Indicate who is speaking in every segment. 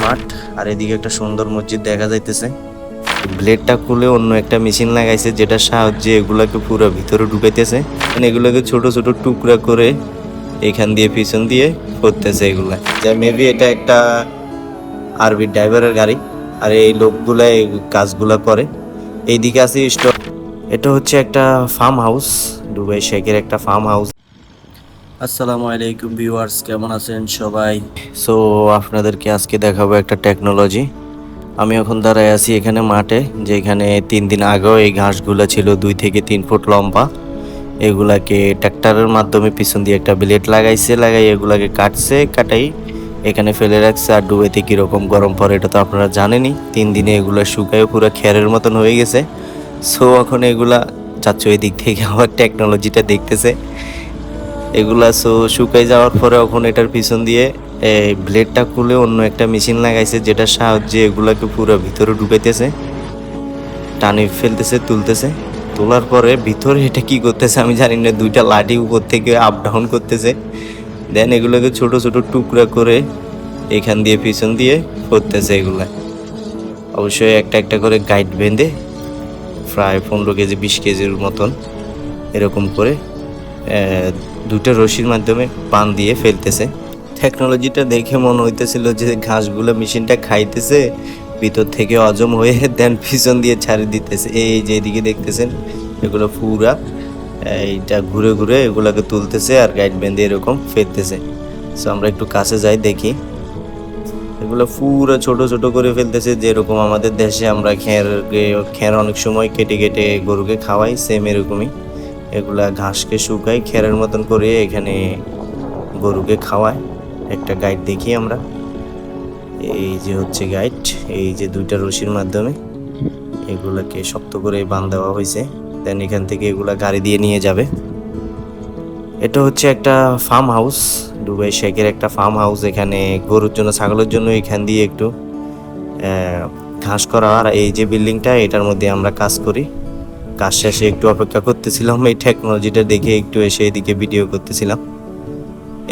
Speaker 1: মাঠ, আর এদিকে একটা সুন্দর মসজিদ দেখা যাইতেছে। ব্লেডটা খুলে অন্য একটা মেশিন লাগাইছে, যেটার সাহায্যে এগুলাকে পুরো ভিতরে ঢুকাইতেছে। এগুলোকে ছোট ছোট টুকরা করে এখান দিয়ে পিছন দিয়ে করতেছে এগুলা। যা মেবি এটা একটা আরবি ড্রাইভারের গাড়ি, আর এই লোকগুলা এই কাজগুলা করে। এইদিকে আছে স্টক। এটা হচ্ছে একটা ফার্ম হাউস, দুবাই শেখের একটা ফার্ম হাউস। আসসালামু আলাইকুম ভিউয়ার্স, কেমন আছেন সবাই? সো আপনাদেরকে আজকে দেখাবো একটা টেকনোলজি। আমি এখন দাঁড়ায় আছি এখানে মাঠে, যেখানে 3 দিন আগেও এই ঘাসগুলো ছিল 2 থেকে 3 ফুট লম্বা। এগুলাকে ট্র্যাক্টরের মাধ্যমে পিছন দিয়ে একটা ব্লেড লাগাই এগুলাকে কাটাই এখানে ফেলে রাখছে। আর ডুবেতে কীরকম গরম পড়ে এটা তো আপনারা জানেনই। 3 দিনে এগুলো শুকায় পুরো খেরের মতন হয়ে গেছে। সো এখন এগুলা চাচ্ছ এই দিক থেকে আবার টেকনোলজিটা দেখতেছে এগুলা। সো শুকাই যাওয়ার পরে এখন এটার পিছন দিয়ে এই ব্লেডটা খুলে অন্য একটা মেশিন লাগাইছে, যেটার সাহায্যে এগুলাকে পুরো ভিতরে ঢুকাইতেছে, টানে ফেলতেছে, তোলার পরে ভিতরে এটা কি করতেছে আমি জানি না, 2টা লাঠি উপর থেকে আপ ডাউন করতেছে। দেন এগুলোকে ছোট ছোট টুকরা করে এখান দিয়ে পিছন দিয়ে করতেছে এগুলা। অবশ্যই একটা একটা করে গাইড বেঁধে প্রায় 15 কেজি 20 কেজির মতন এরকম করে 2টা রশির মাধ্যমে পান দিয়ে ফেলতেছে। টেকনোলজিটা দেখে মনে হইতেছিল যে ঘাসগুলো মেশিনটা খাইতেছে ভিতর থেকে হজম হয়ে দেন পিছন দিয়ে ছাড়ি দিতেছে। এই যে এদিকে দেখতেছেন এগুলো পুরা এইটা ঘুরে ঘুরে এগুলোকে তুলতেছে আর গাইড বেঁধে এরকম ফেলতেছে। সো আমরা একটু কাছে যাই দেখি। এগুলো পুরো ছোট ছোট করে ফেলতেছে, যেরকম আমাদের দেশে আমরা খের অনেক সময় কেটে কেটে গরুকে খাওয়াই, সেম এরকমই এগুলা ঘাসকে শুকাই খেরের মতন করে এখানে গরুকে খাওয়ায়। একটা গাইড দেখি আমরা। এই যে হচ্ছে গাইড, এই যে 2টা রশির মাধ্যমে এগুলাকে শক্ত করে বাঁধ দেওয়া হয়েছে। দেন এখান থেকে এগুলা গাড়ি দিয়ে নিয়ে যাবে। এটা হচ্ছে একটা ফার্ম হাউস, দুবাই শেখের একটা ফার্ম হাউস। এখানে গরুর জন্য ছাগলের জন্য এখান দিয়ে একটু ঘাস করা। আর এই যে বিল্ডিংটা, এটার মধ্যে আমরা কাজ করি। কাজ শেষে একটু অপেক্ষা করতেছিলাম, এই টেকনোলজিটা দেখে একটু এসে এদিকে ভিডিও করতেছিলাম।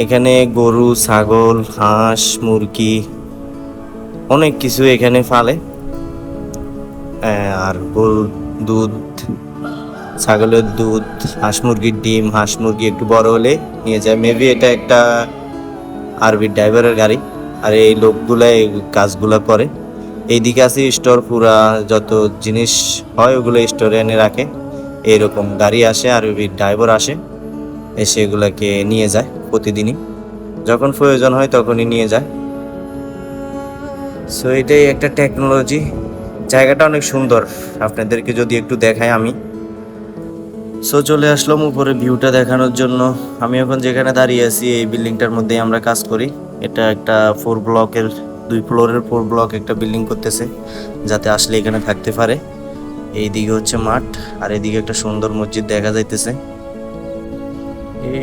Speaker 1: এখানে গরু, ছাগল, হাঁস, মুরগি অনেক কিছু এখানে ফালে। আর গরুর দুধ, ছাগলের দুধ, হাঁস মুরগির ডিম, হাঁস মুরগি একটু বড় হলে নিয়ে যায়। মেবি এটা একটা আরবি ড্রাইভারের গাড়ি, আর এই লোকগুলা এই কাজগুলা করে। এইদিকে আছে স্টোর, পুরা যত জিনিস হয় ওগুলো স্টোরে এনে রাখে। এইরকম গাড়ি আসে, আরবি ড্রাইভার আসে, এসে এগুলাকে নিয়ে যায় প্রতিদিনই, যখন প্রয়োজন হয় তখনই নিয়ে যায়। সো এটাই একটা টেকনোলজি। জায়গাটা অনেক সুন্দর, আপনাদেরকে যদি একটু দেখাই আমি। সো চলে আসলাম উপরে ভিউটা দেখানোর জন্য। আমি এখন যেখানে দাঁড়িয়ে আছি এই বিল্ডিংটার মধ্যেই আমরা কাজ করি। এটা একটা 2 ফ্লোরের 4 ব্লক একটা বিল্ডিং করতেছে, যাতে আসলে এখানে থাকতে পারে। এইদিকে হচ্ছে মাঠ, আর এদিকে একটা সুন্দর মসজিদ দেখা যাইতেছে।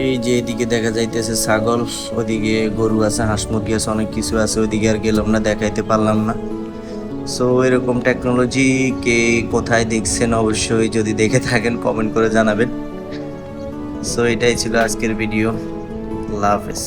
Speaker 1: এই যে এদিকে দেখা যাইতেছে ছাগল, ওদিকে গরু আছে, হাঁস মুরগি আছে, অনেক কিছু আছে। ওইদিকে আর গেলাম না, দেখাইতে পারলাম না। সো এরকম টেকনোলজি কে কোথায় দেখছেন অবশ্যই যদি দেখে থাকেন কমেন্ট করে জানাবেন। সো এটাই ছিল আজকের ভিডিও। আল্লাহ হাফেজ।